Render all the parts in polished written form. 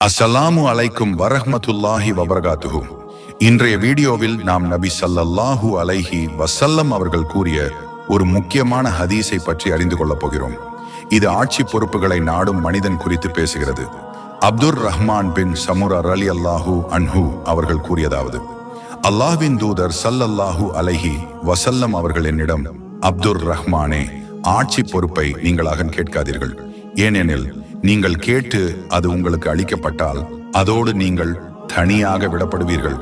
அஸ்ஸலாமு அலைக்கும் வரஹ்மத்துல்லாஹி வபரகாத்துஹு. இன்றைய வீடியோவில் நாம் நபி ஸல்லல்லாஹு அலைஹி வஸல்லம் அவர்கள் கூறிய ஒரு முக்கியமான ஹதீஸை பற்றி அறிந்து கொள்ளப் போகிறோம். இது ஆட்சி பொறுப்புகளை நாடும் மனிதன் குறித்து பேசுகிறது. அப்துர் ரஹ்மான் பின் சமுரா ரலியல்லாஹு அன்ஹு அவர்கள் கூறியதாவது, அல்லாஹ்வின் தூதர் ஸல்லல்லாஹு அலைஹி வஸல்லம் அவர்கள் என்னிடம், அப்துர் ரஹ்மானே, ஆட்சி பொறுப்பை நீங்களாக கேட்காதீர்கள். ஏனெனில் நீங்கள் கேட்டு அது உங்களுக்கு அளிக்கப்பட்டால் அதோடு நீங்கள் தனியாக விடப்படுவீர்கள்.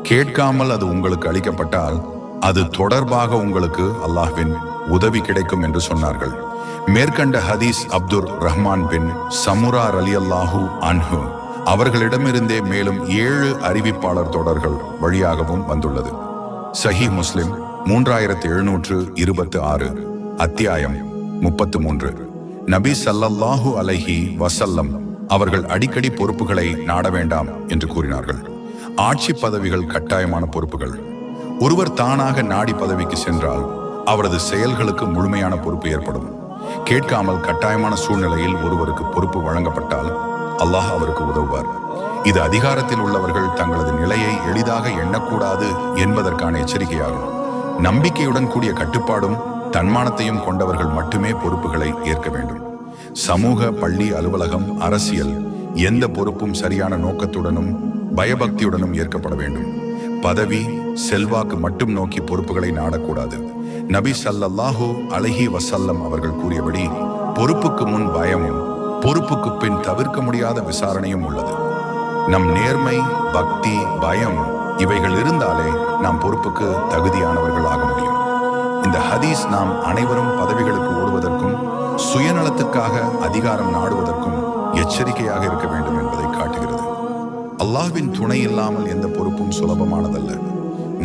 கேட்காமல் அது உங்களுக்கு அளிக்கப்பட்டால் அது தொடர்பாக உங்களுக்கு அல்லாஹ்வின் உதவி கிடைக்கும் என்று சொன்னார்கள். மேற்கண்ட ஹதீஸ் அப்துர் ரஹ்மான் பின் சமுரா ரலியல்லாஹு அன்ஹு அவர்களிடமிருந்தே மேலும் 7 அறிவிப்பாளர் தொடர்கள் வழியாகவும் வந்துள்ளது. சஹீஹ் முஸ்லிம் 3726, அத்தியாயம் 33. நபி ஸல்லல்லாஹு அலைஹி வஸல்லம் அவர்கள் அடிக்கடி பொறுப்புகளை நாட வேண்டாம் என்று கூறினார்கள். ஆட்சி பதவிகள் கட்டாயமான பொறுப்புகள். ஒருவர் தானாக நாடி பதவிக்கு சென்றால் அவரது செயல்களுக்கு முழுமையான பொறுப்பு ஏற்படும். கேட்காமல் கட்டாயமான சூழ்நிலையில் ஒருவருக்கு பொறுப்பு வழங்கப்பட்டால் அல்லாஹ் அவருக்கு உதவுவார். இது அதிகாரத்தில் உள்ளவர்கள் தங்களது நிலையை எளிதாக எண்ணக்கூடாது என்பதற்கான எச்சரிக்கையாகும். நம்பிக்கையுடன் கூடிய கட்டுப்பாடும் தன்மானத்தையும் கொண்டவர்கள் மட்டுமே பொறுப்புகளை ஏற்க வேண்டும். சமூக, பள்ளி, அலுவலகம், அரசியல் எந்த பொறுப்பும் சரியான நோக்கத்துடனும் பயபக்தியுடனும் ஏற்கப்பட வேண்டும். பதவி, செல்வாக்கு மட்டும் நோக்கி பொறுப்புகளை நாடக்கூடாது. நபி ஸல்லல்லாஹு அலைஹி வஸல்லம் அவர்கள் கூறியபடி, பொறுப்புக்கு முன் பயமும் பொறுப்புக்கு பின் தவிர்க்க முடியாத விசாரணையும் உள்ளது. நம் நேர்மை, பக்தி, பயம் இவைகள் இருந்தாலே நாம் பொறுப்புக்கு தகுதியானவர்கள் ஆக முடியும். இந்த ஹதீஸ் நாம் அனைவரும் பதவிகளுக்கு ஓடுவதற்கும் சுயநலத்துக்காக அதிகாரம் நாடுவதற்கும் எச்சரிக்கையாக இருக்க வேண்டும் என்பதை காட்டுகிறது. அல்லாஹ்வின் துணை இல்லாமல் எந்த பொறுப்பும் சுலபமானதல்ல.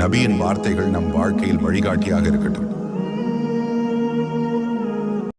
நபியின் வார்த்தைகள் நம் வாழ்க்கையில் வழிகாட்டியாக இருக்கட்டும்.